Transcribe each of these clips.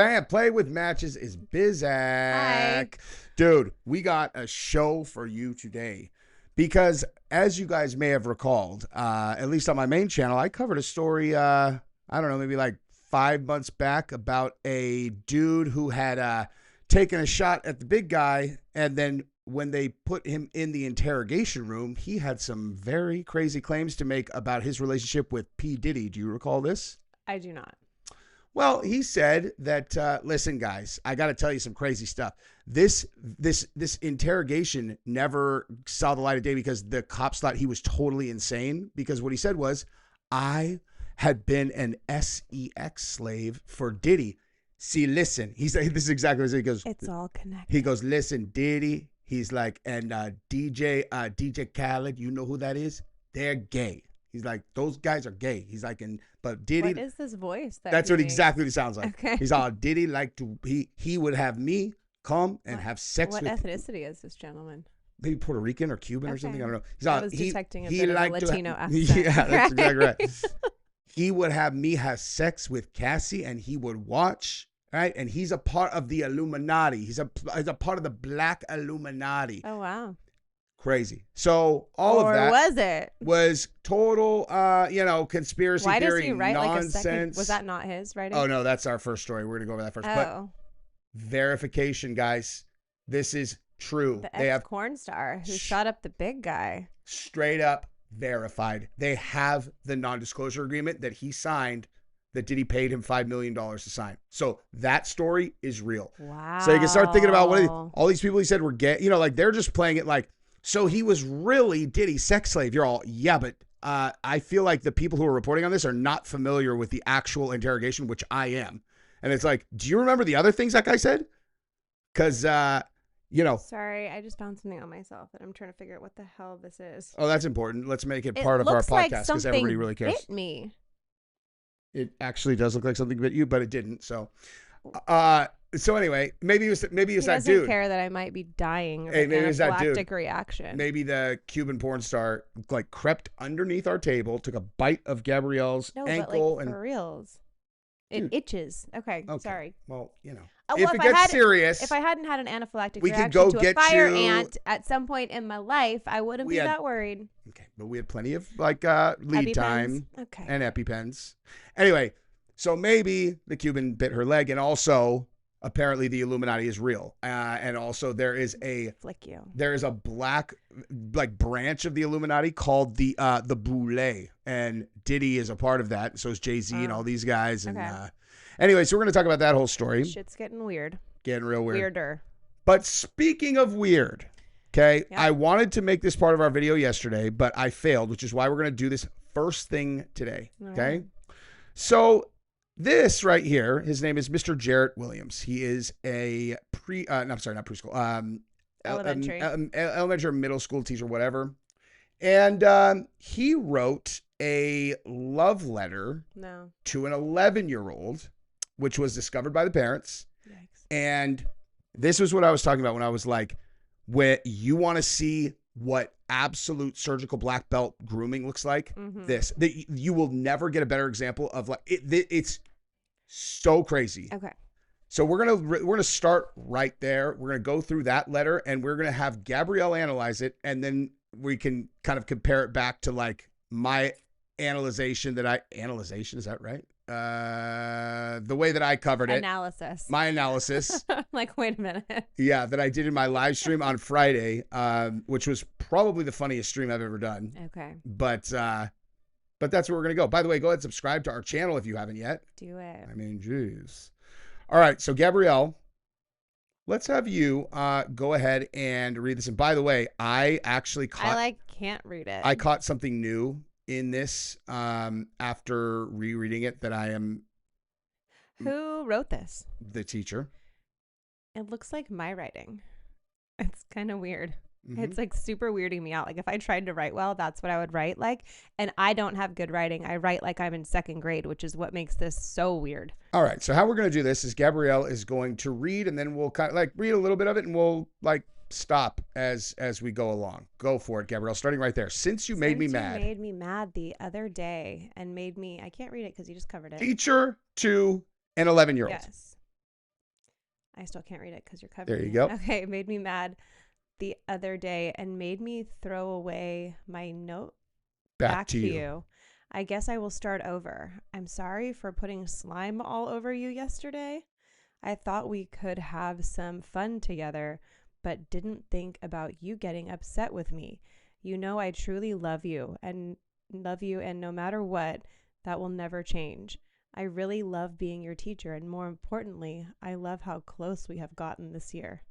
Bam, Play with Matches is Hi. Bizak. Dude, we got a show for you today because as you guys may have recalled, at least on my main channel, I covered a story, I don't know, maybe like 5 months back about a dude who had taken a shot at the big guy, and then when they put him in the interrogation room, he had some very crazy claims to make about his relationship with P. Diddy. Do you recall this? I do not. Well, he said that, listen, guys, I got to tell you some crazy stuff. This interrogation never saw the light of day because the cops thought he was totally insane. Because what he said was, I had been an sex slave for Diddy. See, listen, he said, this is exactly what he goes. It's all connected. He goes, listen, Diddy. He's like, and DJ Khaled, you know who that is? They're gay. He's like, those guys are gay. He's like, but Diddy. What is this voice? That's what exactly what he sounds like. Okay. He's all, Diddy like to, he would have me come and have sex what with. What ethnicity is this gentleman? Maybe Puerto Rican or Cuban or something. I don't know. He's I all, was detecting a he bit of a liked Latino to, accent. Yeah, that's exactly right. He would have me have sex with Cassie and he would watch. Right, and he's a part of the Illuminati. He's a part of the Black Illuminati. Oh wow, crazy. So all of that was it was total, conspiracy Why theory does he write nonsense. like a second? Was that not his writing? Oh no, that's our first story. We're gonna go over that first. Oh, But verification, guys. This is true. The They have ex-corn star who shot up the big guy. straight up verified. They have the non-disclosure agreement that he signed, that Diddy paid him $5 million to sign. So that story is real. Wow. So you can start thinking about all these people he said were gay. Like they're just playing it like, so he was really Diddy's sex slave. You're all, yeah, but I feel like the people who are reporting on this are not familiar with the actual interrogation, which I am. And it's like, do you remember the other things that guy said? Because, Sorry, I just found something on myself and I'm trying to figure out what the hell this is. Oh, that's important. Let's make it part of our podcast because everybody really cares. Hit me. It actually does look like something bit you, but it didn't. So, anyway, maybe it was that dude. He doesn't care that I might be dying of an anaphylactic reaction. Maybe the Cuban porn star like crept underneath our table, took a bite of Gabrielle's ankle, but like, for reals. It itches. Okay, sorry. Well, If it gets serious, if I hadn't had an anaphylactic we reaction could go to get a fire you ant at some point in my life, I wouldn't be that worried. Okay, but we had plenty of like lead time and EpiPens. Anyway, so maybe the Cuban bit her leg, and also apparently the Illuminati is real, and also there is a black like branch of the Illuminati called the Boule, and Diddy is a part of that. So is Jay-Z and all these guys. And anyway, so we're gonna talk about that whole story. Shit's getting weird. Getting real weird. Weirder. But speaking of weird, okay, I wanted to make this part of our video yesterday, but I failed, which is why we're gonna do this first thing today. Okay, so. This right here, his name is Mr. Jarrett Williams. He is a elementary or middle school teacher, whatever. And he wrote a love letter to an 11-year-old, which was discovered by the parents. Yikes. And this was what I was talking about when I was like, when you want to see what absolute surgical black belt grooming looks like, you will never get a better example of like it's so crazy. Okay. So we're gonna start right there. We're gonna go through that letter and we're gonna have Gabrielle analyze it, and then we can kind of compare it back to like my analyzation is that right? The way that I covered it. My analysis. Like, wait a minute. Yeah, that I did in my live stream on Friday, which was probably the funniest stream I've ever done. Okay. But that's where we're going to go. By the way, go ahead and subscribe to our channel if you haven't yet. Do it. I mean, geez. All right, so Gabrielle, let's have you go ahead and read this. And by the way, I actually can't read it. I caught something new in this after rereading it that I am. Who wrote this? The teacher. It looks like my writing. It's kind of weird. It's like super weirding me out. Like if I tried to write well, that's what I would write like. And I don't have good writing. I write like I'm in second grade, which is what makes this so weird. All right. So how we're going to do this is Gabrielle is going to read, and then we'll kind of like read a little bit of it, and we'll like stop as we go along. Go for it, Gabrielle. Starting right there. Since you made me mad the other day and made me, I can't read it because you just covered it. Teacher to an 11-year-old. Yes. I still can't read it because you're covering There you it. go. Okay, it made me mad the other day and made me throw away my note back to you. I guess I will start over. I'm sorry for putting slime all over you yesterday. I thought we could have some fun together, but didn't think about you getting upset with me. You know I truly love you and no matter what, that will never change. I really love being your teacher, and more importantly, I love how close we have gotten this year.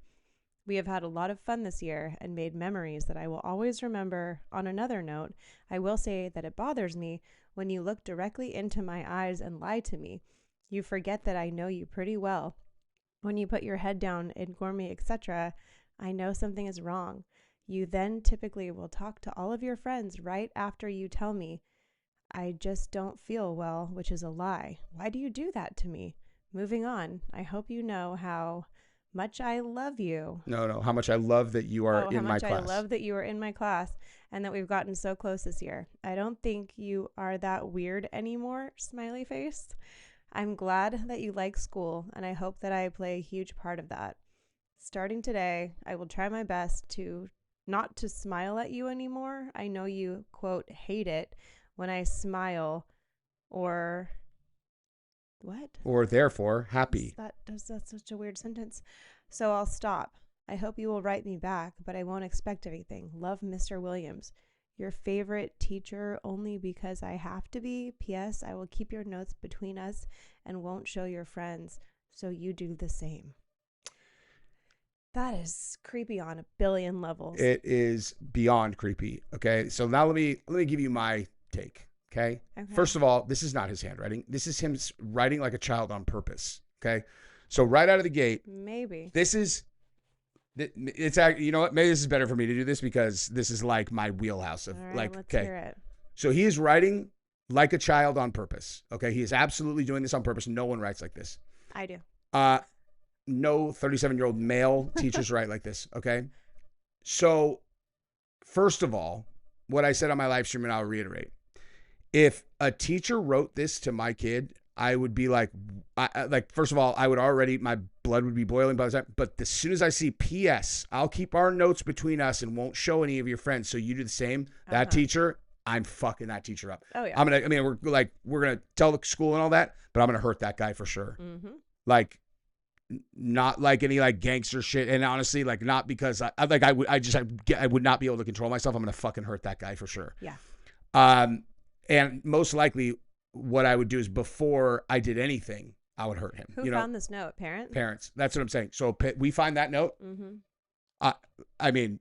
We have had a lot of fun this year and made memories that I will always remember. On another note, I will say that it bothers me when you look directly into my eyes and lie to me. You forget that I know you pretty well. When you put your head down, ignore me, etc., I know something is wrong. You then typically will talk to all of your friends right after you tell me I just don't feel well, which is a lie. Why do you do that to me? Moving on, I hope you know how much I love you. No, how much I love that you are in my class. How much I love that you are in my class and that we've gotten so close this year. I don't think you are that weird anymore, smiley face. I'm glad that you like school, and I hope that I play a huge part of that. Starting today, I will try my best to not to smile at you anymore. I know you, quote, hate it when I smile or what? Or therefore happy. That's such a weird sentence. So I'll stop. I hope you will write me back, but I won't expect anything. Love, Mr. Williams. Your favorite teacher only because I have to be. P.S. I will keep your notes between us and won't show your friends, so you do the same. That is creepy on a billion levels. It is beyond creepy. Okay, so now let me give you my take. Okay? First of all, this is not his handwriting. This is him writing like a child on purpose. Okay, so right out of the gate, maybe it's you know what? Maybe this is better for me to do this because this is like my wheelhouse of let's hear it. So he is writing like a child on purpose. Okay, he is absolutely doing this on purpose. No one writes like this. I do. No 37-year-old male teachers write like this. Okay, so first of all, what I said on my live stream, and I'll reiterate: if a teacher wrote this to my kid, I would be like, first of all, my blood would be boiling by the time, but as soon as I see P.S., I'll keep our notes between us and won't show any of your friends. So you do the same. That teacher, I'm fucking that teacher up. Oh yeah. We're going to tell the school and all that, but I'm going to hurt that guy for sure. Mm-hmm. Like, not like any like gangster shit. And honestly, like not because I would not be able to control myself. I'm going to fucking hurt that guy for sure. Yeah. And most likely, what I would do is before I did anything, I would hurt him. Who found this note? Parents? Parents. That's what I'm saying. So we find that note. Mm-hmm. I mean,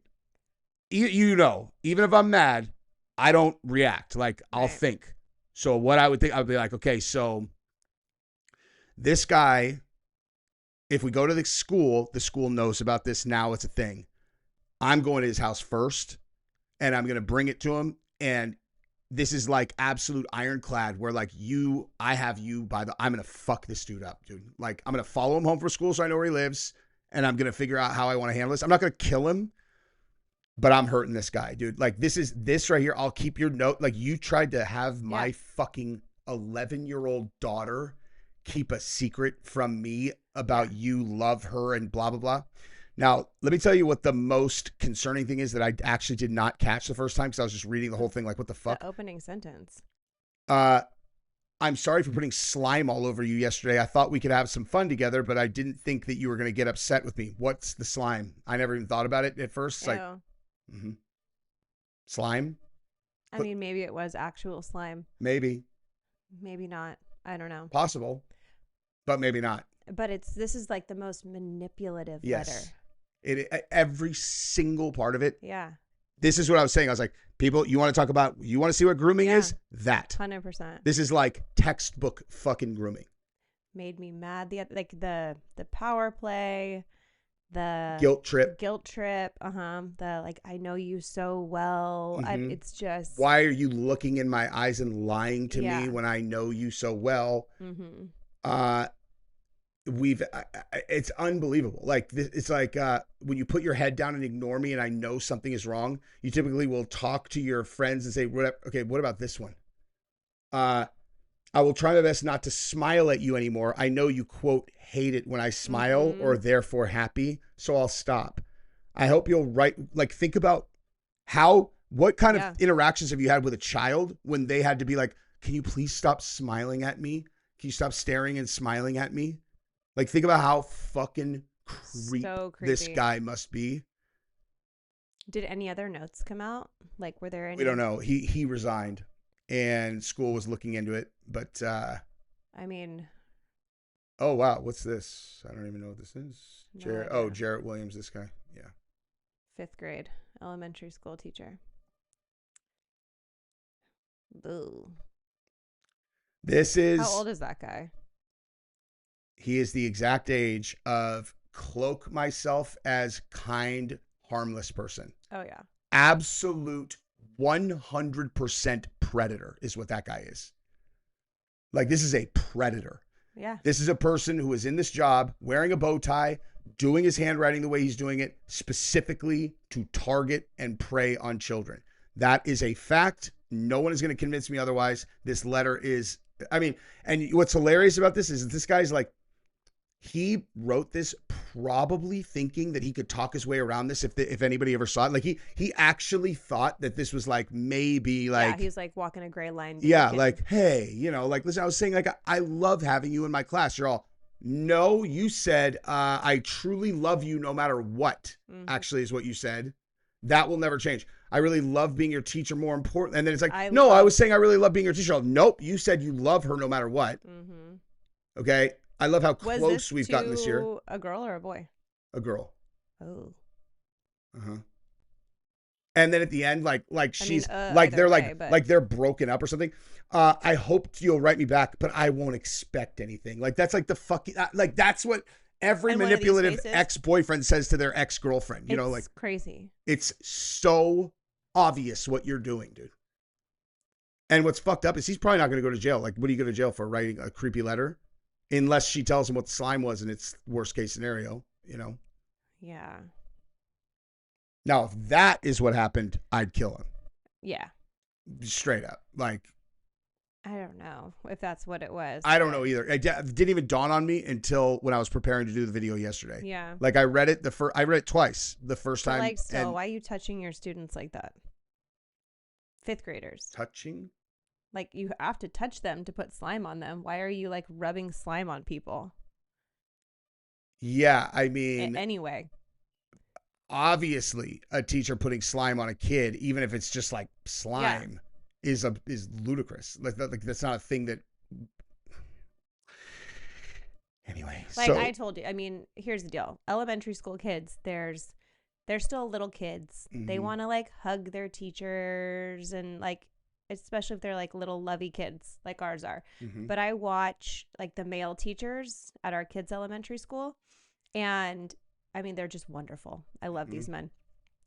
even if I'm mad, I don't react. Like I'll think. So what I would think, I would be like, okay, so this guy, if we go to the school knows about this. Now it's a thing. I'm going to his house first and I'm going to bring it to him. And this is like absolute ironclad where like I have you I'm going to fuck this dude up, dude. Like I'm going to follow him home from school so I know where he lives and I'm going to figure out how I want to handle this. I'm not going to kill him, but I'm hurting this guy, dude. Like this right here. I'll keep your note. Like you tried to have my fucking 11-year-old daughter keep a secret from me about you love her and blah, blah, blah. Now, let me tell you what the most concerning thing is that I actually did not catch the first time because I was just reading the whole thing like, what the fuck? The opening sentence. I'm sorry for putting slime all over you yesterday. I thought we could have some fun together, but I didn't think that you were going to get upset with me. What's the slime? I never even thought about it at first. Like, slime? I mean, maybe it was actual slime. Maybe. Maybe not. I don't know. Possible, but maybe not. But this is like the most manipulative letter. Every single part of it. Yeah. This is what I was saying. I was like, people, you want to see what grooming is? That. 100%. This is like textbook fucking grooming. Made me mad. The power play, the guilt trip. The like, I know you so well. Mm-hmm. It's just. Why are you looking in my eyes and lying to me when I know you so well? Mm-hmm. It's unbelievable. Like this, it's like when you put your head down and ignore me and I know something is wrong, you typically will talk to your friends and say, what about this one? I will try my best not to smile at you anymore. I know you, quote, hate it when I smile or therefore happy, so I'll stop. I hope you'll think about what kind of interactions have you had with a child when they had to be like, can you please stop smiling at me? Can you stop staring and smiling at me? Like, think about how fucking creepy this guy must be. Did any other notes come out? Like, were there any? We don't know. He resigned, and school was looking into it. But I mean, oh wow, what's this? I don't even know what this is. Jarrett Williams, this guy. Yeah. 5th grade elementary school teacher. Boo. How old is that guy? He is the exact age of cloak myself as kind, harmless person. Oh, yeah. Absolute 100% predator is what that guy is. Like, this is a predator. Yeah. This is a person who is in this job, wearing a bow tie, doing his handwriting the way he's doing it, specifically to target and prey on children. That is a fact. No one is going to convince me otherwise. This letter is, and what's hilarious about this is this guy's like, he wrote this probably thinking that he could talk his way around this if anybody ever saw it. Like he actually thought that this was like maybe like, yeah, he's like walking a gray line. Yeah, like, hey, like, listen, I was saying, like, I love having you in my class. You're all, no, you said I truly love you no matter what. Actually, is what you said. That will never change. I really love being your teacher. More important, and then it's like, I was saying I really love being your teacher. All, nope, you said you love her no matter what. Okay. I love how close we've gotten this year. A girl or a boy? A girl. Oh. And then at the end, like she's like they're like they're broken up or something. I hope you'll write me back, but I won't expect anything. Like that's like the fucking like that's what every manipulative ex-boyfriend says to their ex-girlfriend. You know, like crazy. It's so obvious what you're doing, dude. And what's fucked up is he's probably not going to go to jail. Like, what are you going to jail for? Writing a creepy letter? Unless she tells him what the slime was and it's worst case scenario, Yeah. Now, if that is what happened, I'd kill him. Yeah. Straight up. Like, I don't know if that's what it was. I don't know either. It didn't even dawn on me until when I was preparing to do the video yesterday. Yeah. Like, I read it I read it twice the first time. Like, why are you touching your students like that? 5th graders. Touching? Like, you have to touch them to put slime on them. Why are you, like, rubbing slime on people? Yeah, I mean... Anyway. Obviously, a teacher putting slime on a kid, even if it's just, like, slime, is ludicrous. Like, that's not a thing that... Anyway, like I told you, I mean, here's the deal. Elementary school kids, they're still little kids. They want to, like, hug their teachers and, like... especially if they're like little lovey kids like ours are. But I watch like the male teachers at our kids' elementary school. And I mean, they're just wonderful. I love these men.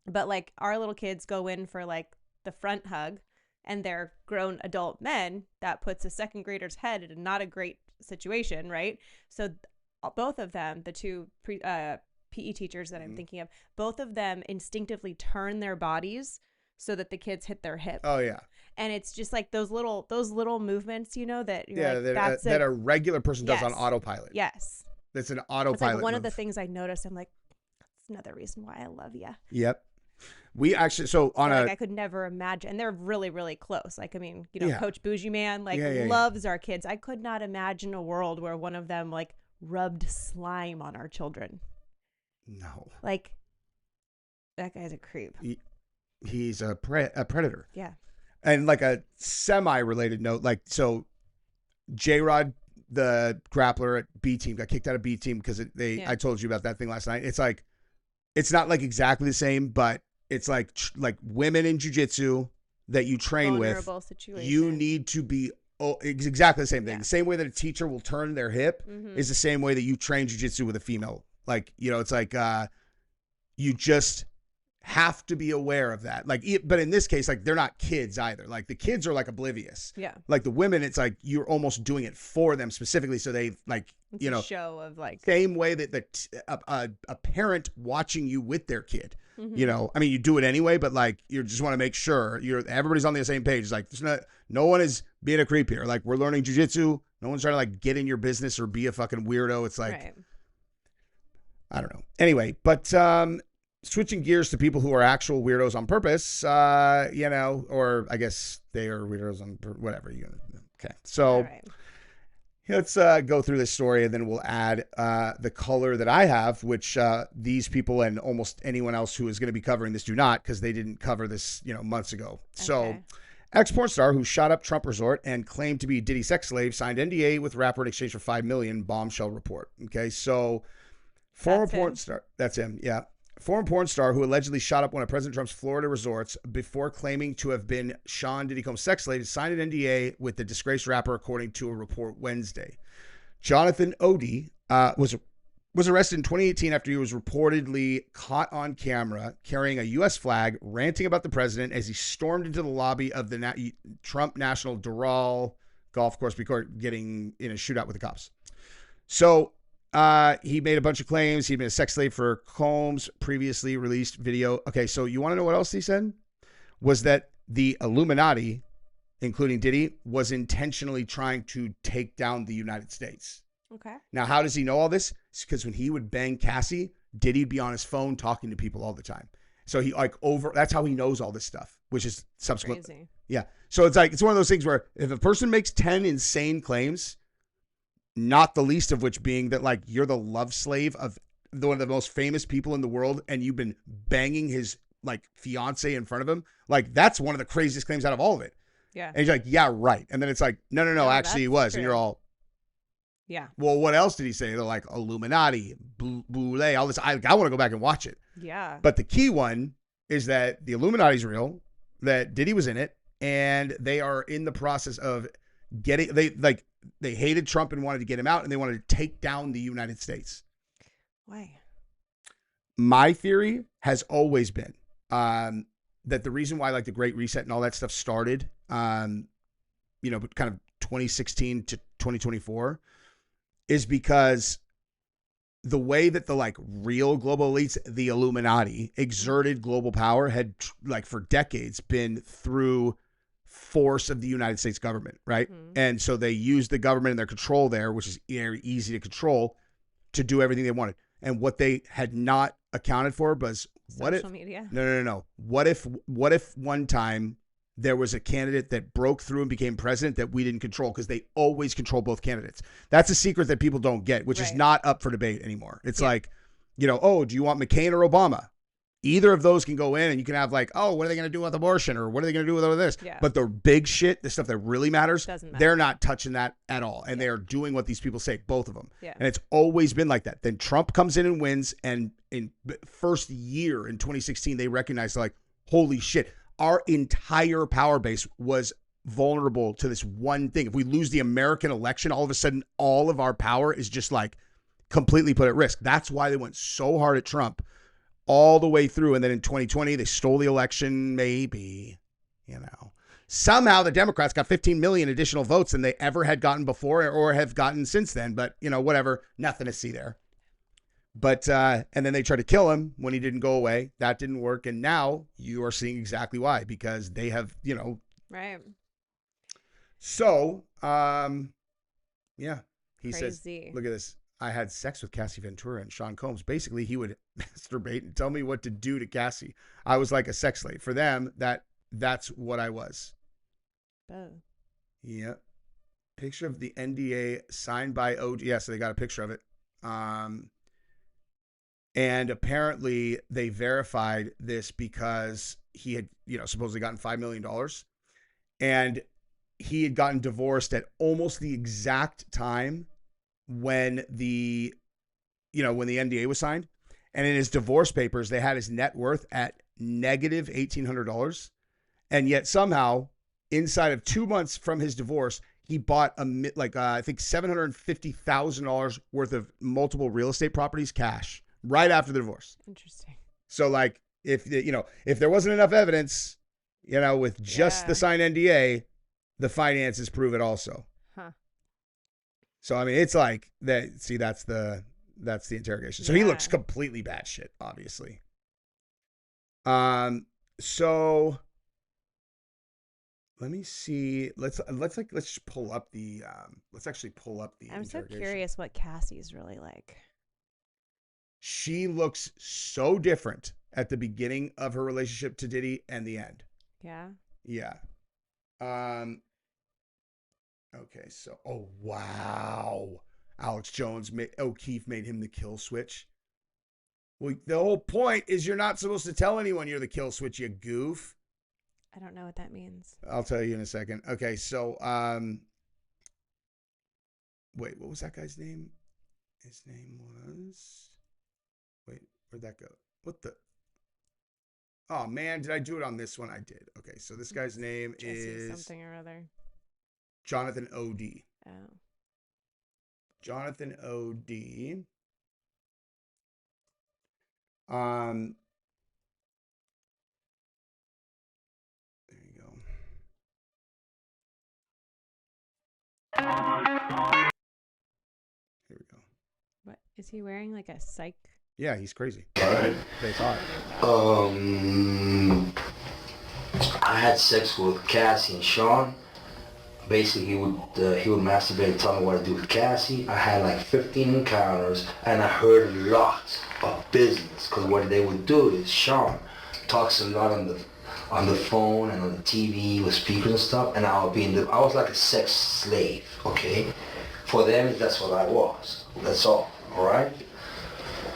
But like our little kids go in for like the front hug and they're grown adult men. That puts a 2nd grader's head in not a great situation, right? So both of them, the two PE teachers that I'm thinking of, both of them instinctively turn their bodies so that the kids hit their hip. Oh, yeah. And it's just like those little movements, that that a regular person does on autopilot. Yes. That's an autopilot. It's like one of the things I noticed. I'm like, that's another reason why I love you. Yep. We actually, I could never imagine. And they're really, really close. Like, I mean, Coach Bougie Man, loves our kids. I could not imagine a world where one of them like rubbed slime on our children. No. Like, that guy's a creep. He's a predator. Yeah. And like a semi-related note, like, so J-Rod, the grappler at B team, got kicked out of B team because I told you about that thing last night. It's like, it's not like exactly the same, but it's like women in jiu-jitsu that you train vulnerable with. Situation. You need to be it's exactly the same thing. Yeah. The same way that a teacher will turn their hip is the same way that you train jiu-jitsu with a female. Like, it's like you just have to be aware of that. Like, but in this case, like, they're not kids either. Like, the kids are like oblivious. Yeah. Like the women, it's like you're almost doing it for them specifically, so they like it's a show of like same way that a parent watching you with their kid. I mean, you do it anyway, but like you just want to make sure everybody's on the same page. It's like no one is being a creep here. Like, we're learning jujitsu. No one's trying to like get in your business or be a fucking weirdo. It's like, I don't know. Anyway, but switching gears to people who are actual weirdos on purpose, you know, or I guess they are weirdos on whatever. Okay. So let's go through this story, and then we'll add the color that I have, which these people and almost anyone else who is going to be covering this do not, because they didn't cover this, you know, months ago. Okay. So ex-porn star who shot up Trump resort and claimed to be Diddy sex slave signed NDA with rapper in exchange for $5 million, bombshell report. Okay, so former porn star, that's him, yeah. Former porn star who allegedly shot up one of President Trump's Florida resorts before claiming to have been Sean Diddy Combs' sex slave signed an NDA with the disgraced rapper, according to a report Wednesday. Jonathan Odie was arrested in 2018 after he was reportedly caught on camera carrying a U.S. flag, ranting about the president as he stormed into the lobby of the Trump National Doral golf course before getting in a shootout with the cops. So he made a bunch of claims. He'd been a sex slave for Combs, previously released video. Okay, so you want to know what else he said? Was that the Illuminati, including Diddy, was intentionally trying to take down the United States. Okay. Now, how does he know all this? It's because when he would bang Cassie, Diddy'd be on his phone talking to people all the time. So he that's how he knows all this stuff, which is subsequent. Crazy. Yeah. So it's like, it's one of those things where if a person makes 10 insane claims, not the least of which being that like you're the love slave of one of the most famous people in the world and you've been banging his like fiance in front of him, like that's one of the craziest claims out of all of it. Yeah. And he's like, yeah, right. And then it's like, no, actually he was. True. And you're all, yeah. Well, what else did he say? They're like Illuminati, Boule, all this. I want to go back and watch it. Yeah. But the key one is that the Illuminati's real, that Diddy was in it, and they are in the process of getting, they hated Trump and wanted to get him out, and they wanted to take down the United States. Why? My theory has always been that the reason why like the Great Reset and all that stuff started, kind of 2016 to 2024, is because the way that the like real global elites, the Illuminati, exerted global power had like for decades been through force of the United States government, right? Mm-hmm. And so they used the government and their control there, which is very easy to control, to do everything they wanted. And what they had not accounted for was social media. No. What if one time there was a candidate that broke through and became president that we didn't control, because they always control both candidates. That's a secret that people don't get, which is not up for debate anymore. It's like, oh, do you want McCain or Obama? Either of those can go in and you can have like, oh, what are they going to do with abortion? Or what are they going to do with all this? Yeah. But the big shit, the stuff that really matters, they're not touching that at all. And they are doing what these people say, both of them. Yeah. And it's always been like that. Then Trump comes in and wins. And in first year in 2016, they recognized like, holy shit, our entire power base was vulnerable to this one thing. If we lose the American election, all of a sudden, all of our power is just like completely put at risk. That's why they went so hard at Trump all the way through. And then in 2020, they stole the election, maybe, somehow the Democrats got 15 million additional votes than they ever had gotten before or have gotten since then. But, whatever, nothing to see there. But, and then they tried to kill him when he didn't go away. That didn't work. And now you are seeing exactly why, because they have, Right. So, yeah, he says, look at this. I had sex with Cassie Ventura and Sean Combs. Basically, he would masturbate and tell me what to do to Cassie. I was like a sex slave. For them, that's what I was. Oh. Yeah. Picture of the NDA signed by OG. Yeah, so they got a picture of it. And apparently they verified this because he had, supposedly gotten $5 million. And he had gotten divorced at almost the exact time when the NDA was signed. And in his divorce papers, they had his net worth at negative $1,800. And yet somehow, inside of 2 months from his divorce, he bought I think $750,000 worth of multiple real estate properties cash right after the divorce. Interesting. So like, if there wasn't enough evidence, with just the signed NDA, the finances prove it also. Huh. So, I mean, it's like that. See, that's the interrogation. So he looks completely batshit, obviously. So Let me see. Let's just pull up the let's actually pull up the I'm so curious what Cassie's really like. She looks so different at the beginning of her relationship to Diddy and the end. Yeah. Yeah. Okay, so oh wow. Alex Jones O'Keefe made him the kill switch. Well, the whole point is you're not supposed to tell anyone you're the kill switch, you goof. I don't know what that means. I'll tell you in a second. Okay, so wait, what was that guy's name? His name was wait, where'd that go? What the Oh man, did I do it on this one? I did. Okay, so this guy's name Jesse is something or other. Jonathan O.D. Oh. Jonathan O.D. There you go. Here we go. What is he wearing? Like a psych? Yeah, he's crazy. All right. They thought. I had sex with Cassie and Sean. Basically, he would masturbate and tell me what to do with Cassie. I had like 15 encounters, and I heard a lot of business. Because what they would do is Sean talks a lot on the phone and on the TV with speakers and stuff, and I was like a sex slave. Okay, for them that's what I was. That's all. All right.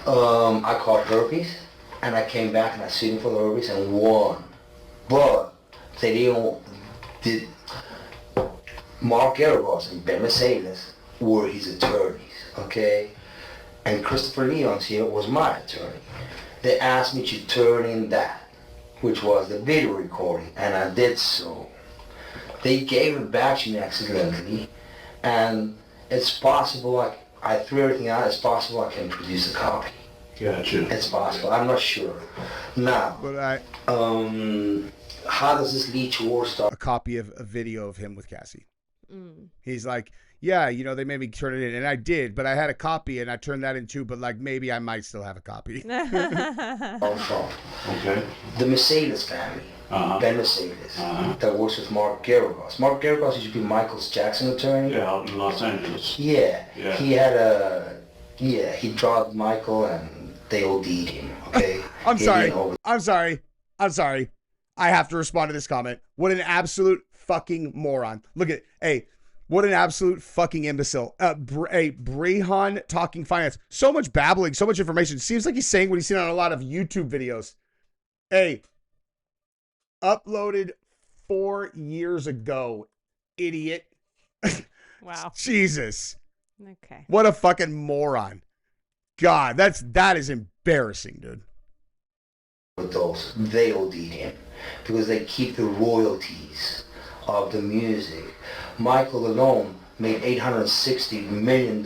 I caught herpes, and I came back and I sued him for the herpes and won. But they did. Mark Garagos and Ben Mercedes were his attorneys, okay? And Christopher Leon's here was my attorney. They asked me to turn in that, which was the video recording, and I did so. They gave it back to me accidentally, and it's possible, I threw everything out, it's possible I can produce a copy. Gotcha. It's possible, I'm not sure. Now, how does this lead towards a copy of a video of him with Cassie? He's like, yeah, they made me turn it in, and I did, but I had a copy, and I turned that in too, but like maybe I might still have a copy. Okay. The Mercedes family, Ben Mercedes, that works with Mark Garagos. Mark Garagos used to be Michael Jackson's attorney. Yeah, out in Los Angeles. Yeah. He had he drugged Michael, and they OD'd him, okay? I'm sorry. I have to respond to this comment. What an absolute fucking moron. Look at, hey, what an absolute fucking imbecile. Brehan talking finance. So much babbling, so much information. Seems like he's saying what he's seen on a lot of YouTube videos. Hey, uploaded 4 years ago, idiot. Wow. Jesus. Okay. What a fucking moron. God, that is embarrassing, dude. With those, they OD'd him because they keep the royalties of the music. Michael alone made $860 million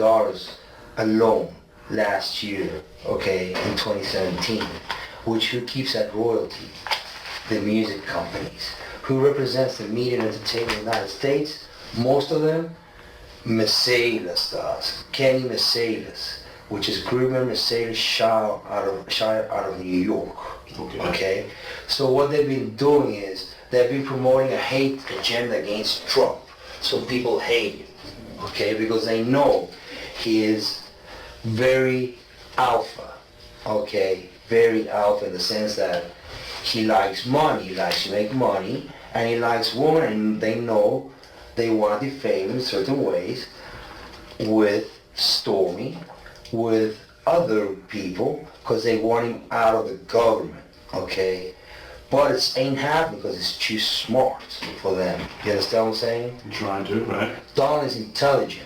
alone last year, okay, in 2017, which who keeps that royalty? The music companies. Who represents the media and entertainment in the United States? Most of them, Mercedes does. Kenny Mercedes, which is Gruber Mercedes Shire out of New York. Okay? So what they've been doing is they've been promoting a hate agenda against Trump. So people hate him, okay? Because they know he is very alpha, okay? Very alpha in the sense that he likes money, he likes to make money, and he likes women, and they know they want to defame him in certain ways with Stormy, with other people, because they want him out of the government, okay? But it ain't happening because it's too smart for them. You understand what I'm saying? I'm trying to, right? Don is intelligent.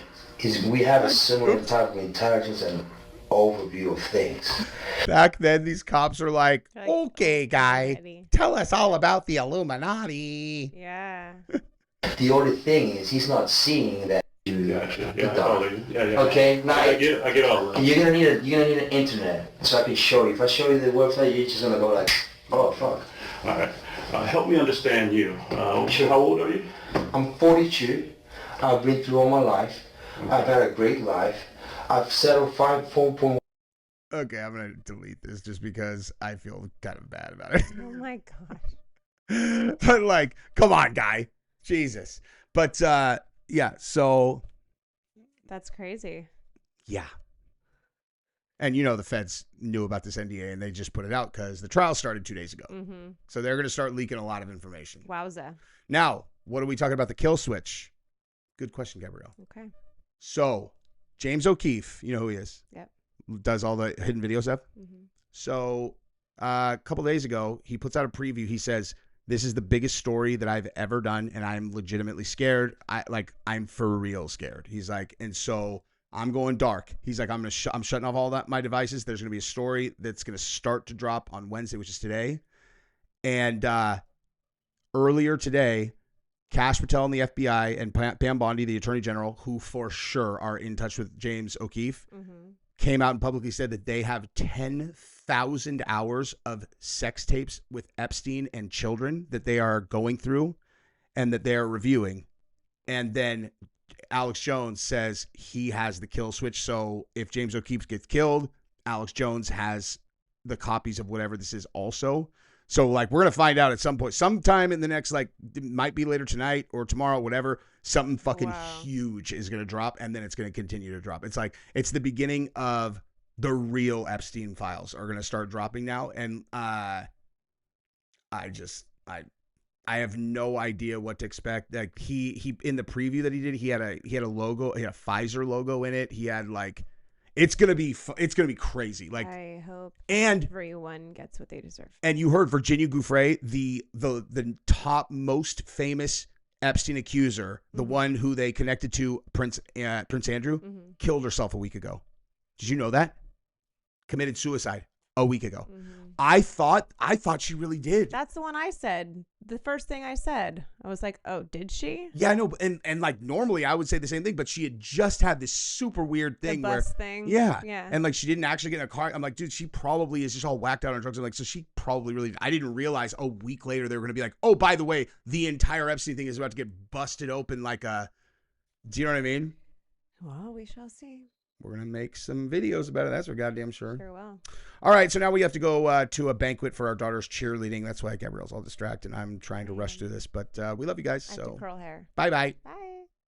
We have a similar type of intelligence and overview of things. Back then, these cops are like, okay, guy, tell us all about the Illuminati. Yeah. The only thing is, he's not seeing that. Gotcha. Yeah. Okay, now I get all of that. You're gonna need an internet so I can show you. If I show you the website, you're just gonna go like, oh fuck. All right. Help me understand you. Sure. How old are you? I'm 42. I've been through all my life. Okay. I've had a great life. I've settled 4.1. Okay, I'm going to delete this just because I feel kind of bad about it. Oh my gosh. But like, come on, guy. Jesus. But yeah, so That's crazy. yeah. And you know the feds knew about this NDA and they just put it out because the trial started 2 days ago. Mm-hmm. So they're going to start leaking a lot of information. Wowza. Now, what are we talking about the kill switch? Good question, Gabrielle. Okay. So James O'Keefe, you know who he is? Yep. Does all the hidden video stuff. Mm-hmm. So a couple days ago, he puts out a preview. He says, this is the biggest story that I've ever done, and I'm legitimately scared. I'm for real scared. He's like, and so I'm going dark. He's like, I'm shutting off all my devices. There's going to be a story that's going to start to drop on Wednesday, which is today. And earlier today, Kash Patel and the FBI and Pam Bondi, the Attorney General, who for sure are in touch with James O'Keefe, came out and publicly said that they have 10,000 hours of sex tapes with Epstein and children that they are going through and that they are reviewing. And then Alex Jones says he has the kill switch. So if James O'Keefe gets killed, Alex Jones has the copies of whatever this is also. So like we're going to find out at some point, sometime in the next, like it might be later tonight or tomorrow, whatever, something fucking huge is going to drop and then it's going to continue to drop. It's like, it's the beginning of the real Epstein files are going to start dropping now. And I have no idea what to expect. Like he in the preview that he did, he had a logo, he had a Pfizer logo in it. He had like, it's gonna be crazy. Like I hope everyone gets what they deserve. And you heard Virginia Giuffre, the top most famous Epstein accuser, the one who they connected to Prince Andrew, killed herself a week ago. Did you know that? Committed suicide a week ago. I thought she really did. That's the one I said. The first thing I said, I was like, "Oh, did she?" Yeah, I know. And like normally I would say the same thing, but she had just had this super weird thing the bus thing. Yeah. Yeah. And like she didn't actually get in a car. I'm like, dude, she probably is just all whacked out on drugs. I'm like, so she probably really. I didn't realize a week later they were gonna be like, oh, by the way, the entire Epstein thing is about to get busted open. Like a, do you know what I mean? Well, we shall see. We're going to make some videos about it. That's for goddamn sure. Sure will. All right. So now we have to go to a banquet for our daughter's cheerleading. That's why Gabrielle's all distracted. I'm trying to rush through this, but we love you guys. I have to curl hair. Bye-bye. Bye.